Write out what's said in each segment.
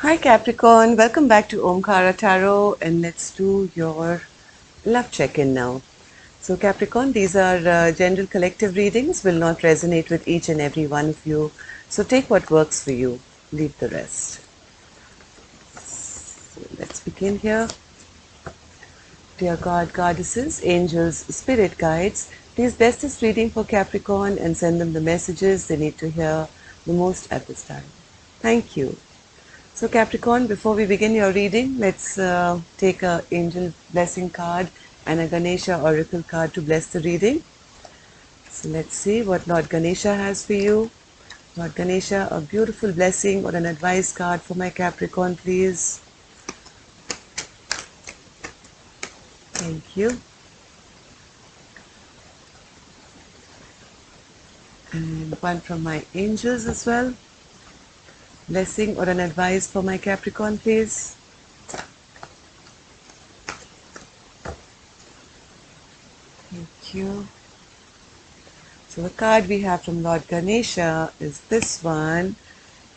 Hi Capricorn, welcome back to Omkara Tarot and let's do your love check-in now. So Capricorn, these are general collective readings, will not resonate with each and every one of you. So take what works for you, leave the rest. So let's begin here. Dear God, goddesses, angels, spirit guides, please bless this reading for Capricorn and send them the messages they need to hear the most at this time. Thank you. So Capricorn, before we begin your reading, let's take a angel blessing card and a Ganesha oracle card to bless the reading. So let's see what Lord Ganesha has for you. Lord Ganesha, a beautiful blessing or an advice card for my Capricorn, please. Thank you. And one from my angels as well. Blessing or an advice for my Capricorn, please. Thank you. So the card we have from Lord Ganesha is this one,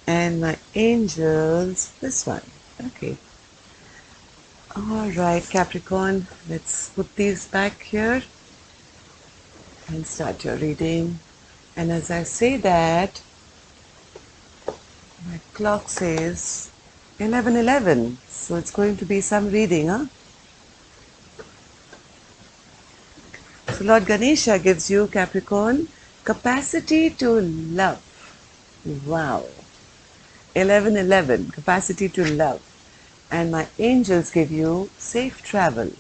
and my angels, this one. Okay. All right, Capricorn, let's put these back here and start your reading. And as I say that, my clock says 11:11, so it's going to be some reading, huh? So Lord Ganesha gives you, Capricorn, capacity to love. Wow. 11:11, capacity to love. And my angels give you safe travel.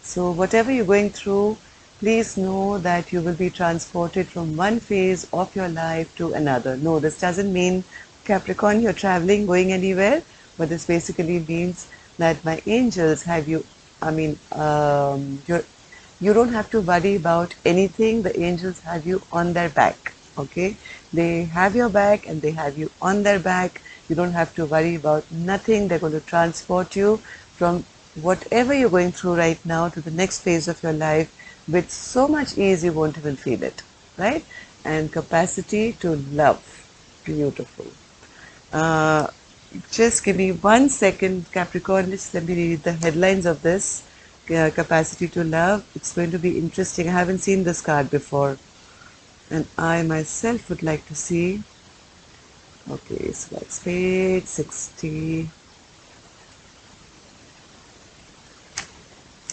So whatever you're going through, please know that you will be transported from one phase of your life to another. No, this doesn't mean, Capricorn, you're traveling, going anywhere, but this basically means that my angels have you, you don't have to worry about anything. The angels have you on their back, okay? They have your back and they have you on their back. You don't have to worry about nothing. They're going to transport you from whatever you're going through right now to the next phase of your life with so much ease you won't even feel it, right? And capacity to love. Beautiful. Uh, just give me 1 second, Capricorn. Just let me read the headlines of this. Capacity to love. It's going to be interesting. I haven't seen this card before. And I myself would like to see. Okay, so that's page 60.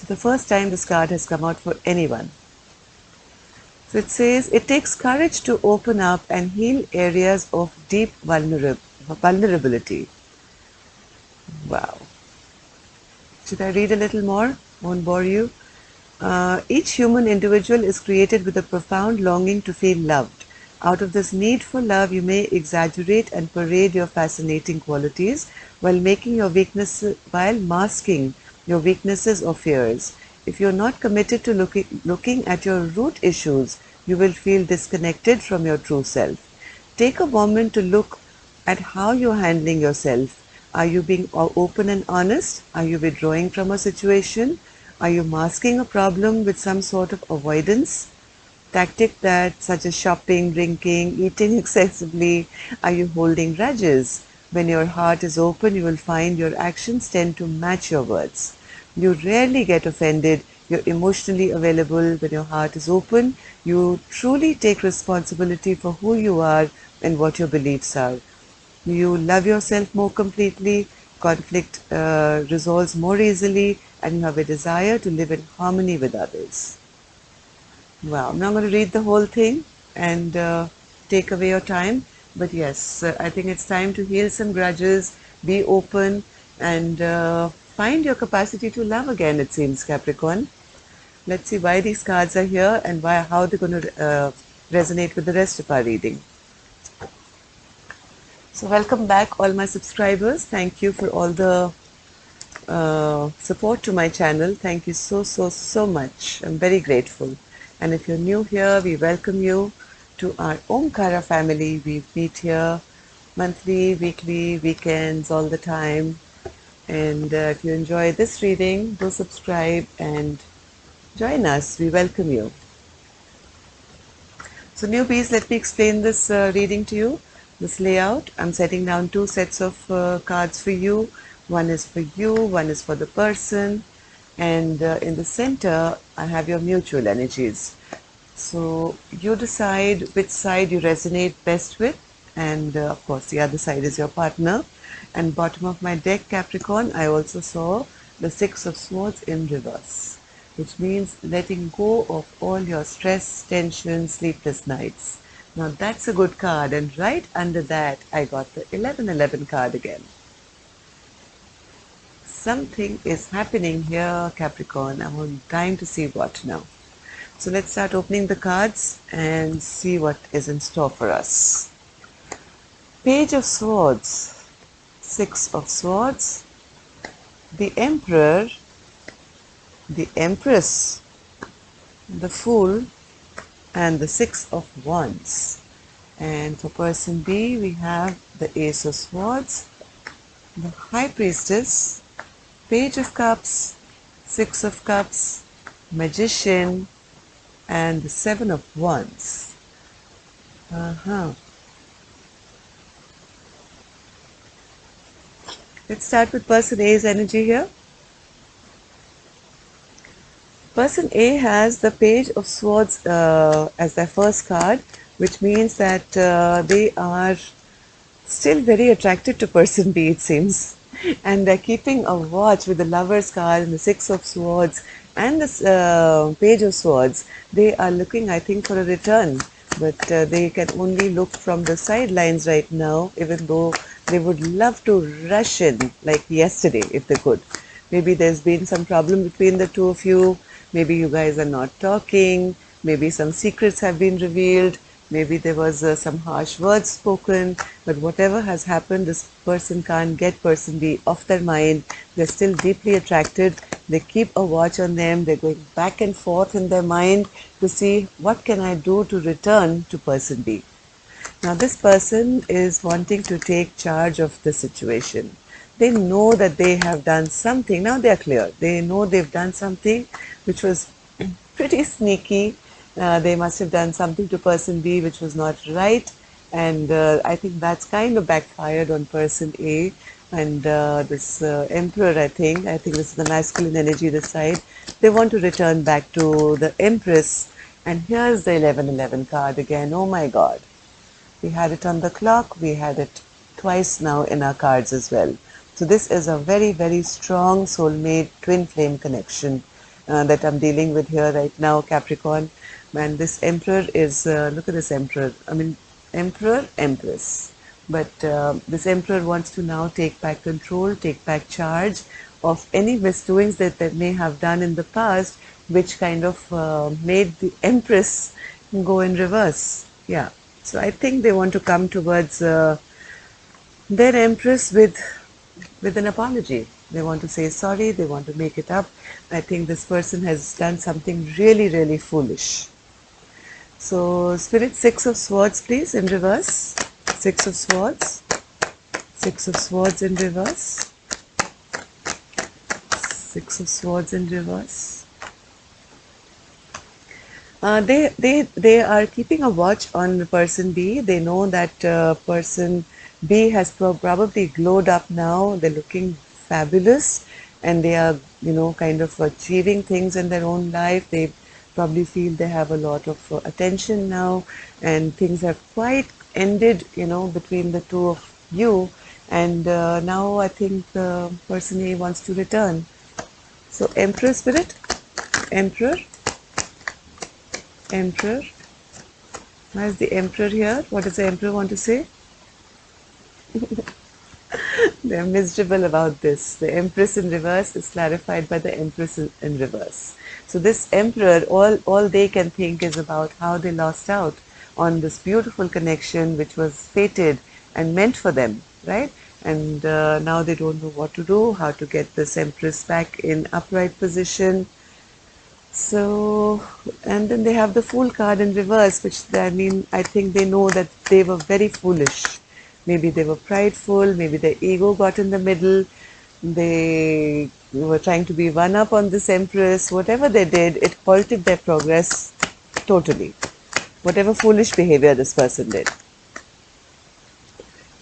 The first time this card has come out for anyone. So it says, it takes courage to open up and heal areas of deep vulnerability. Wow. Should I read a little more? Won't bore you. Each human individual is created with a profound longing to feel loved. Out of this need for love, you may exaggerate and parade your fascinating qualities while masking your weaknesses or fears. If you're not committed to looking at your root issues, you will feel disconnected from your true self. Take a moment to look at how you're handling yourself. Are you being open and honest? Are you withdrawing from a situation? Are you masking a problem with some sort of avoidance tactic, that such as shopping, drinking, eating excessively? Are you holding grudges? When your heart is open, you will find your actions tend to match your words. You rarely get offended. You're emotionally available when your heart is open. You truly take responsibility for who you are and what your beliefs are. You love yourself more completely, conflict resolves more easily, and you have a desire to live in harmony with others. Wow, I'm not going to read the whole thing and take away your time, but yes, I think it's time to heal some grudges, be open, and find your capacity to love again, it seems, Capricorn. Let's see why these cards are here and how they're going to resonate with the rest of our reading. So welcome back, all my subscribers. Thank you for all the support to my channel. Thank you so much. I'm very grateful. And if you're new here, we welcome you to our Omkara family. We meet here monthly, weekly, weekends, all the time. And if you enjoy this reading, do subscribe and join us. We welcome you. So newbies, let me explain this reading to you. this layout. I'm setting down two sets of cards for you. One is for you, one is for the person, and in the center I have your mutual energies. So you decide which side you resonate best with, and of course the other side is your partner. And bottom of my deck, Capricorn, I also saw the Six of Swords in reverse, which means letting go of all your stress, tension, sleepless nights. Now that's a good card, and right under that I got the 1111 card again. Something is happening here, Capricorn. I'm dying to see what now. So let's start opening the cards and see what is in store for us. Page of Swords, Six of Swords, the Emperor, the Empress, the Fool, and the Six of Wands. And for person B, we have the Ace of Swords, the High Priestess, Page of Cups, Six of Cups, Magician, and the Seven of Wands. Let's start with person A's energy here. Person A has the Page of Swords as their first card, which means that they are still very attracted to person B, it seems. And they're keeping a watch with the Lover's card and the Six of Swords and the Page of Swords. They are looking, I think, for a return. But they can only look from the sidelines right now, even though they would love to rush in like yesterday if they could. Maybe there's been some problem between the two of you. Maybe you guys are not talking. Maybe some secrets have been revealed. Maybe there was some harsh words spoken. But whatever has happened, this person can't get person B off their mind. They're still deeply attracted. They keep a watch on them. They're going back and forth in their mind to see what can I do to return to person B. Now this person is wanting to take charge of the situation. They know that they have done something. Now they are clear. They know they've done something which was pretty sneaky. They must have done something to person B which was not right. And I think that's kind of backfired on person A. And this Emperor, I think this is the masculine energy this side. They want to return back to the Empress. And here's the 1111 card again. Oh my God. We had it on the clock. We had it twice now in our cards as well. So this is a very, very strong soulmate twin flame connection that I'm dealing with here right now, Capricorn. And this Emperor is, look at this Emperor. I mean, Emperor, Empress. But this Emperor wants to now take back control, take back charge of any misdoings that they may have done in the past, which kind of made the Empress go in reverse. Yeah. So I think they want to come towards their Empress with an apology. They want to say sorry, they want to make it up. I think this person has done something really, really foolish. So Spirit, Six of Swords please in reverse. Six of Swords. Six of Swords in reverse. Six of Swords in reverse. They are keeping a watch on person B. They know that person B has probably glowed up now. They're looking fabulous, and they are, kind of achieving things in their own life. They probably feel they have a lot of attention now, and things have quite ended, between the two of you. And now I think person A wants to return. So Emperor Spirit, Emperor. Emperor. Why is the Emperor here? What does the Emperor want to say? They're miserable about this. The Empress in reverse is clarified by the Empress in reverse. So this Emperor, all they can think is about how they lost out on this beautiful connection which was fated and meant for them, right? And now they don't know what to do, how to get this Empress back in upright position. So, and then they have the Fool card in reverse, which I think they know that they were very foolish. Maybe they were prideful, maybe their ego got in the middle, they were trying to be one up on this Empress. Whatever they did, it halted their progress totally. Whatever foolish behavior this person did.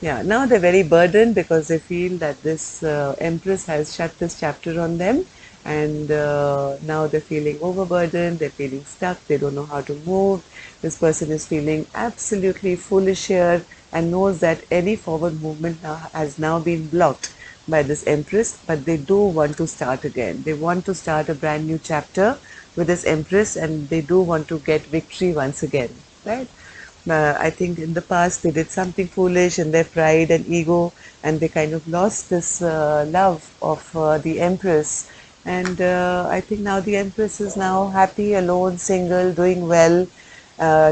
Yeah, now they're very burdened because they feel that this Empress has shut this chapter on them, and now they're feeling overburdened, they're feeling stuck, they don't know how to move. This person is feeling absolutely foolish here and knows that any forward movement has now been blocked by this Empress, but they do want to start again. They want to start a brand new chapter with this Empress, and they do want to get victory once again, right? I think in the past they did something foolish in their pride and ego, and they kind of lost this love of the Empress. And I think now the Empress is now happy, alone, single, doing well.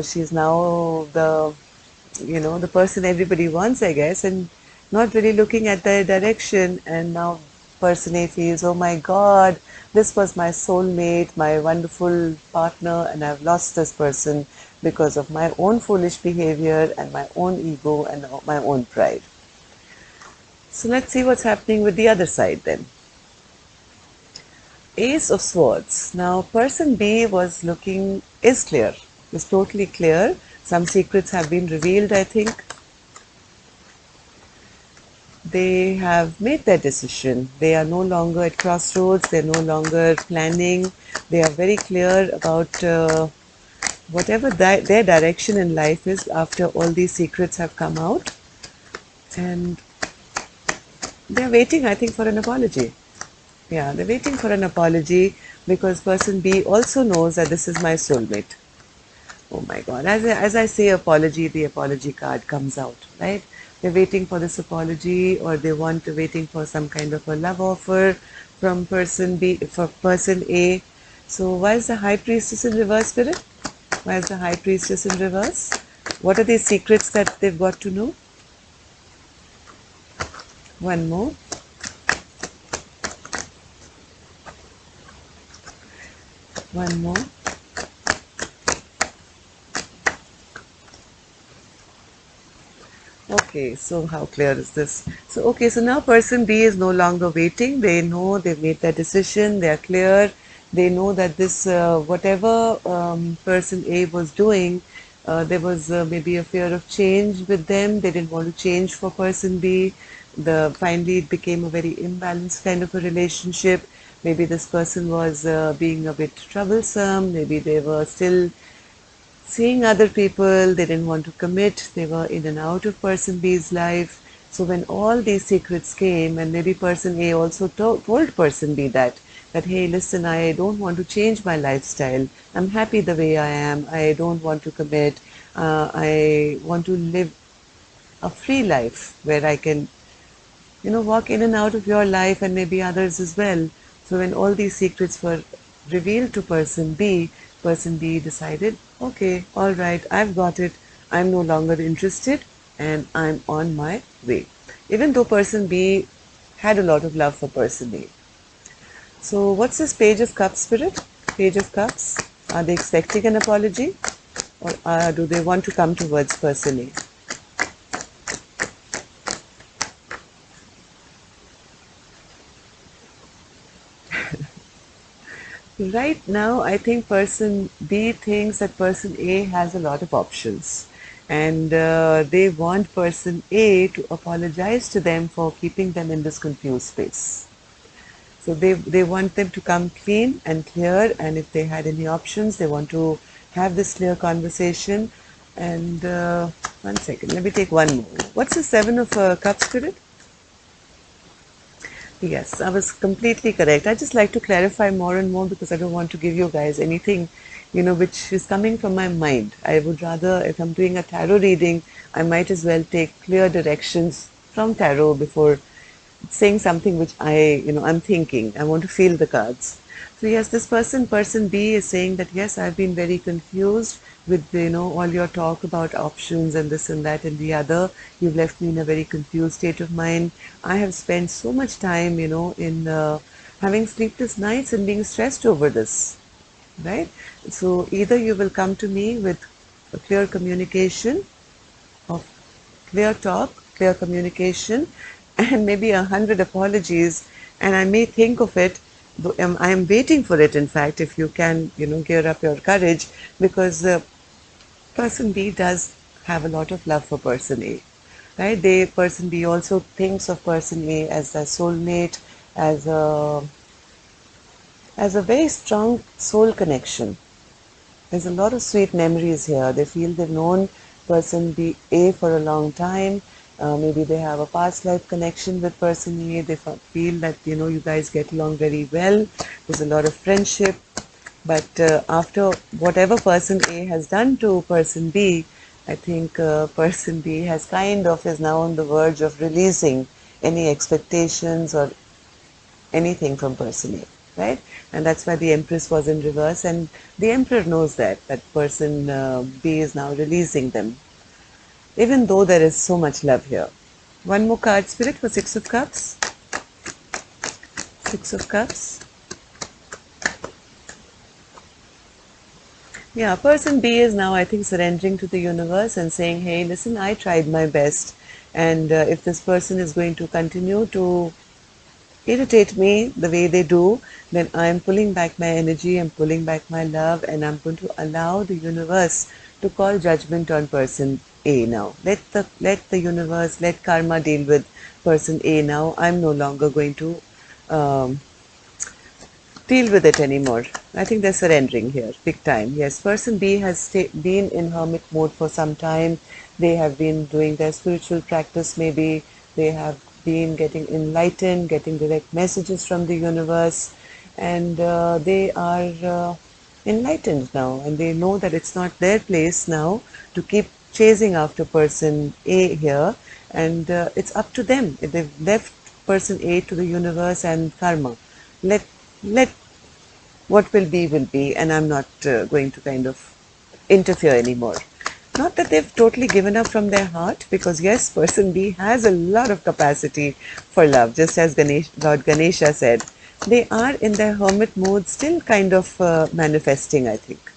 She's now the person everybody wants, I guess, and not really looking at their direction. And now person A feels, oh my God, this was my soulmate, my wonderful partner, and I've lost this person because of my own foolish behavior and my own ego and my own pride. So let's see what's happening with the other side then. Ace of Swords. Now person B is clear, is totally clear. Some secrets have been revealed, I think. They have made their decision. They are no longer at crossroads. They're no longer planning. They are very clear about whatever their direction in life is after all these secrets have come out. And they're waiting, I think, for an apology. Yeah, they're waiting for an apology because person B also knows that this is my soulmate. Oh my God. As I say apology, the apology card comes out, right? They're waiting for this apology, or they want to waiting for some kind of a love offer from person B, for person A. So why is the High Priestess in reverse, Spirit? Why is the High Priestess in reverse? What are these secrets that they've got to know? One more. One more. Okay, so how clear is this? So, okay, so now person B is no longer waiting. They know they've made their decision. They are clear. They know that this, whatever person A was doing, there was maybe a fear of change with them. They didn't want to change for person B. Finally, it became a very imbalanced kind of a relationship. Maybe this person was being a bit troublesome. Maybe they were still seeing other people, they didn't want to commit, they were in and out of person B's life. So when all these secrets came, and maybe person A also told person B that hey, listen, I don't want to change my lifestyle. I'm happy the way I am. I don't want to commit. I want to live a free life where I can, walk in and out of your life and maybe others as well. So when all these secrets were revealed to person B decided, okay, all right, I've got it. I'm no longer interested and I'm on my way. Even though person B had a lot of love for person A. So what's this Page of Cups, Spirit? Page of Cups. Are they expecting an apology, or do they want to come towards person A? Right now, I think person B thinks that person A has a lot of options, and they want person A to apologize to them for keeping them in this confused space. So they want them to come clean and clear, and if they had any options, they want to have this clear conversation. And one second, let me take one more. What's the Seven of Cups, Spirit? Yes, I was completely correct. I just like to clarify more and more because I don't want to give you guys anything, which is coming from my mind. I would rather, if I'm doing a tarot reading, I might as well take clear directions from tarot before saying something which I'm thinking. I want to feel the cards. So yes, this person B is saying that yes, I've been very confused with all your talk about options and this and that and the other. You've left me in a very confused state of mind. I have spent so much time in having sleepless nights and being stressed over this, right? So either you will come to me with a clear communication of clear talk, clear communication, and maybe 100 apologies, and I may think of it. I am waiting for it, in fact, if you can, gear up your courage, because person B does have a lot of love for person A. right? Person B also thinks of person A as their soulmate, as a very strong soul connection. There's a lot of sweet memories here. They feel they've known person B A for a long time. Maybe they have a past life connection with person A. They feel that you guys get along very well. There's a lot of friendship. But after whatever person A has done to person B, I think person B has kind of is now on the verge of releasing any expectations or anything from person A, right? And that's why the Empress was in reverse, and the Emperor knows that person B is now releasing them, even though there is so much love here. One more card, Spirit, for Six of Cups. Six of Cups. Yeah, person B is now, I think, surrendering to the universe and saying, hey, listen, I tried my best. And if this person is going to continue to irritate me the way they do, then I'm pulling back my energy, I'm pulling back my love, and I'm going to allow the universe to call judgment on person A now. Let the universe, let karma deal with person A now. I'm no longer going to um, deal with it anymore. I think they're surrendering here, big time. Yes, person B has been in hermit mode for some time. They have been doing their spiritual practice, maybe. They have been getting enlightened, getting direct messages from the universe, and they are enlightened now, and they know that it's not their place now to keep chasing after person A here, and it's up to them. They've left person A to the universe and karma. Let what will be, and I'm not going to kind of interfere anymore. Not that they've totally given up from their heart, because yes, person B has a lot of capacity for love, just as Lord Ganesha said. They are in their hermit mode, still kind of manifesting, I think.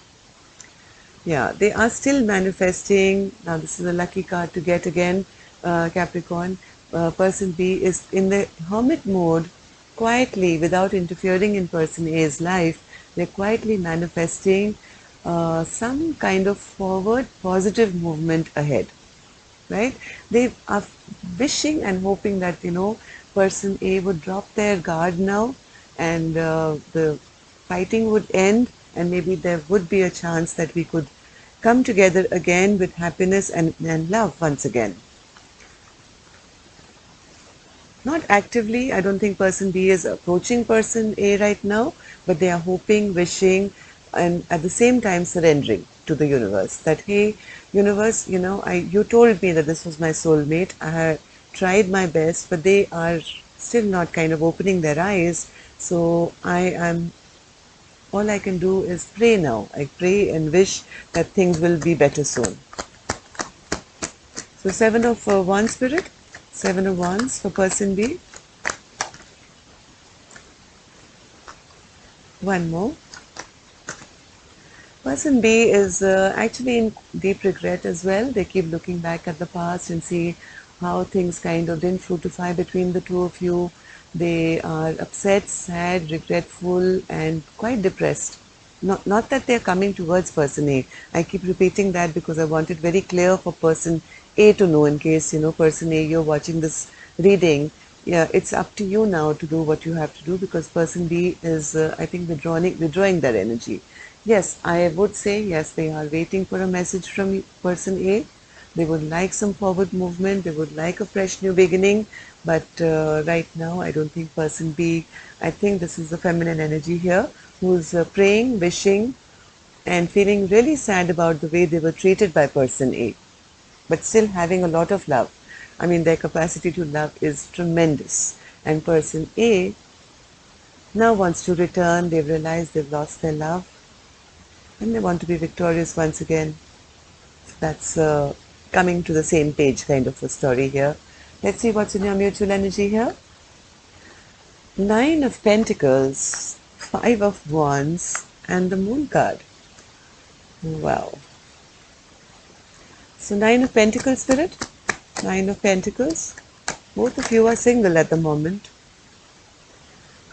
Yeah, they are still manifesting. Now, this is a lucky card to get again, Capricorn. Person B is in the hermit mode, quietly, without interfering in person A's life. They're quietly manifesting some kind of forward positive movement ahead, right? They are wishing and hoping that, person A would drop their guard now, and the fighting would end, and maybe there would be a chance that we could come together again with happiness and love once again. Not actively, I don't think person B is approaching person A right now, but they are hoping, wishing, and at the same time surrendering to the universe. That, hey, universe, you told me that this was my soulmate. I have tried my best, but they are still not kind of opening their eyes. So all I can do is pray now. I pray and wish that things will be better soon. So Seven of Wands, Spirit. Seven of Wands for person B. One more. Person B is actually in deep regret as well. They keep looking back at the past and see how things kind of didn't fructify between the two of you. They are upset, sad, regretful, and quite depressed. Not that they're coming towards person A. I keep repeating that because I want it very clear for person A to know, in case, person A, you're watching this reading. Yeah, it's up to you now to do what you have to do, because person B is, I think, withdrawing that energy. Yes, I would say yes, they are waiting for a message from person A. They would like some forward movement. They would like a fresh new beginning. But right now, I don't think person B, I think this is the feminine energy here, who's praying, wishing, and feeling really sad about the way they were treated by person A, but still having a lot of love. I mean, their capacity to love is tremendous. And person A now wants to return. They've realized they've lost their love, and they want to be victorious once again. That's coming to the same page kind of a story here. Let's see what's in your mutual energy here. Nine of Pentacles, Five of Wands, and the Moon card. Wow. So Nine of Pentacles, Spirit. Nine of Pentacles. Both of you are single at the moment.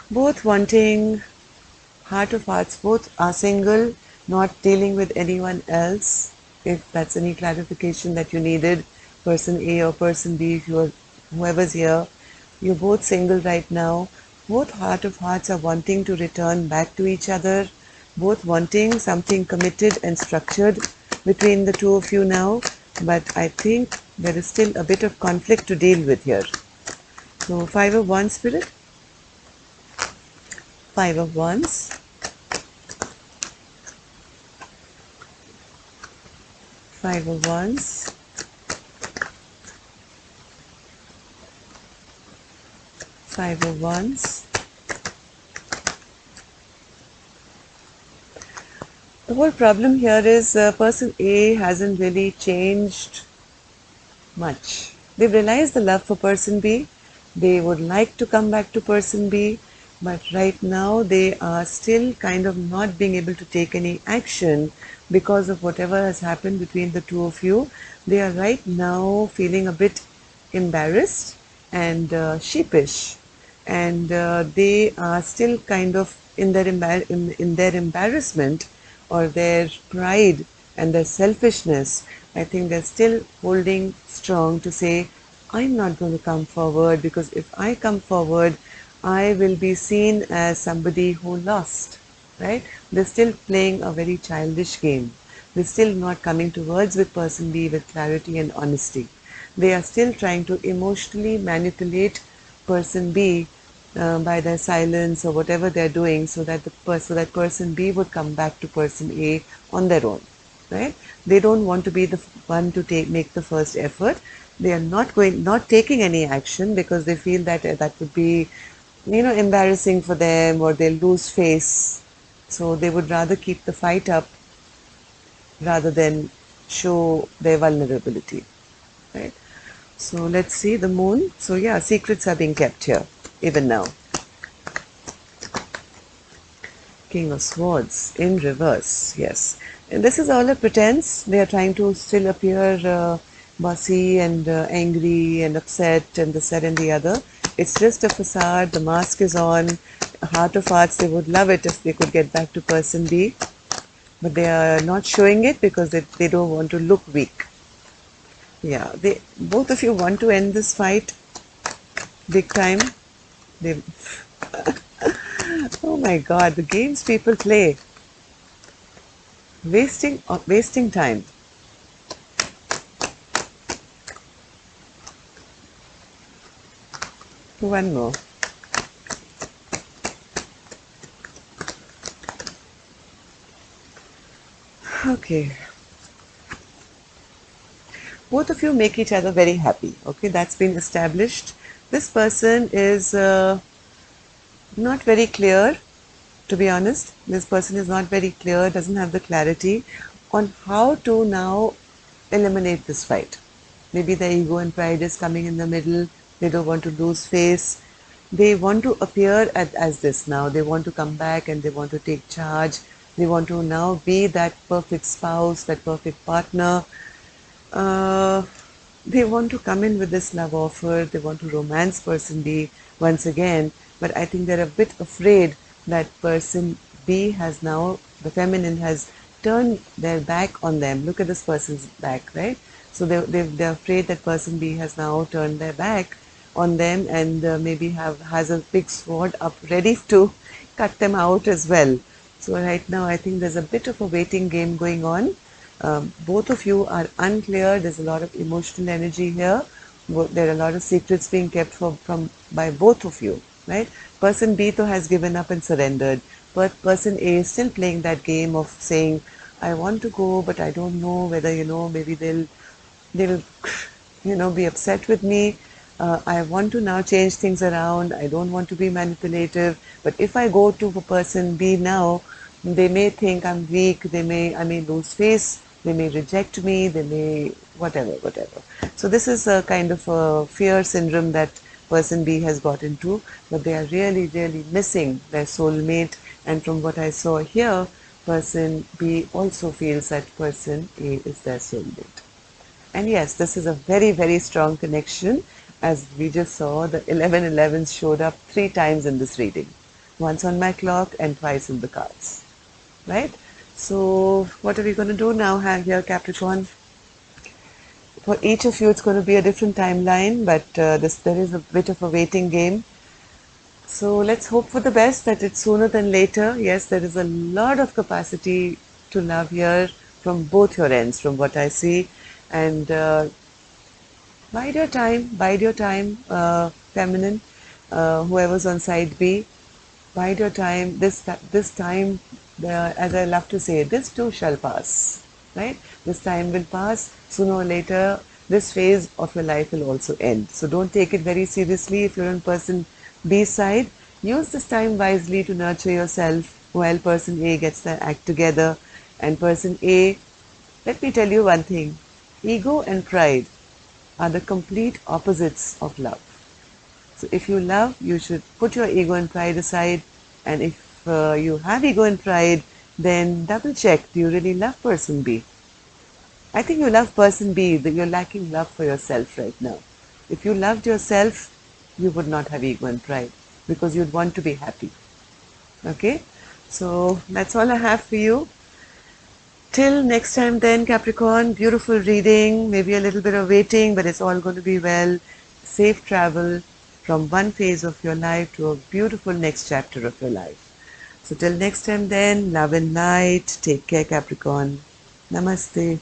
Both wanting heart of hearts. Both are single, not dealing with anyone else. If that's any clarification that you needed, person A or person B, if you're whoever's here, you're both single right now. Both heart of hearts are wanting to return back to each other, both wanting something committed and structured between the two of you now. But I think there is still a bit of conflict to deal with here. So Five of Wands, Spirit. Five of Wands. Five of Wands. Five of Wands. The whole problem here is person A hasn't really changed much. They've realized the love for person B. They would like to come back to person B, but right now they are still kind of not being able to take any action because of whatever has happened between the two of you. They are right now feeling a bit embarrassed and sheepish, and they are still kind of in their in their embarrassment or their pride and their selfishness. I think they're still holding strong to say, I'm not going to come forward, because if I come forward, I will be seen as somebody who lost, right? They're still playing a very childish game. They're still not coming to words with person B with clarity and honesty. They are still trying to emotionally manipulate person B by their silence or whatever they're doing, so that that person B would come back to person A on their own, right? They don't want to be the one to make the first effort. They are not taking any action because they feel that that would be, embarrassing for them, or they'll lose face. So they would rather keep the fight up rather than show their vulnerability, right? So let's see the moon. So yeah, secrets are being kept here even now. King of Swords in reverse, yes. And this is all a pretense. They are trying to still appear bossy and angry and upset and this, that and the other. It's just a facade. The mask is on. Heart of hearts, they would love it if they could get back to person B. But they are not showing it because they don't want to look weak. Yeah, both of you want to end this fight big time. They, oh my God, the games people play. Wasting time. One more. Okay. Both of you make each other very happy. Okay, that's been established. This person is not very clear, to be honest. This person is not very clear, doesn't have the clarity on how to now eliminate this fight. Maybe the ego and pride is coming in the middle. They don't want to lose face. They want to appear as this now. They want to come back and they want to take charge. They want to now be that perfect spouse, that perfect partner. They want to come in with this love offer. They want to romance person B once again. But I think they're a bit afraid that person B has now, the feminine has turned their back on them. Look at this person's back, right? So they're afraid that person B has now turned their back on them and maybe has a big sword up ready to cut them out as well. So right now I think there's a bit of a waiting game going on. Both of you are unclear. There's a lot of emotional energy here. There are a lot of secrets being kept by both of you, right? Person B though has given up and surrendered, but person A is still playing that game of saying, I want to go, but I don't know whether, maybe they'll be upset with me. I want to now change things around. I don't want to be manipulative. But if I go to person B now, they may think I'm weak. I may lose face. They may reject me. They may whatever. So this is a kind of a fear syndrome that person B has got into. But they are really, really missing their soulmate. And from what I saw here, person B also feels that person A is their soulmate. And yes, this is a very, very strong connection. As we just saw, the 1111s showed up 3 times in this reading. Once on my clock and twice in the cards. Right? So what are we going to do now here, Capricorn? For each of you, it's going to be a different timeline, but there is a bit of a waiting game. So let's hope for the best, that it's sooner than later. Yes, there is a lot of capacity to love here from both your ends, from what I see. And bide your time, feminine, whoever's on side B, bide your time. This time, as I love to say, this too shall pass, right? This time will pass. Sooner or later, this phase of your life will also end. So don't take it very seriously. If you're on person B side, use this time wisely to nurture yourself while person A gets their act together. And person A, let me tell you one thing, ego and pride are the complete opposites of love. So if you love, you should put your ego and pride aside. And if you have ego and pride, then double check, do you really love person B? I think you love person B, that you're lacking love for yourself right now. If you loved yourself, you would not have ego and pride, because you'd want to be happy. Okay? So that's all I have for you. Till next time then, Capricorn, beautiful reading, maybe a little bit of waiting, but it's all going to be well. Safe travel from one phase of your life to a beautiful next chapter of your life. So till next time then, love and light. Take care, Capricorn. Namaste.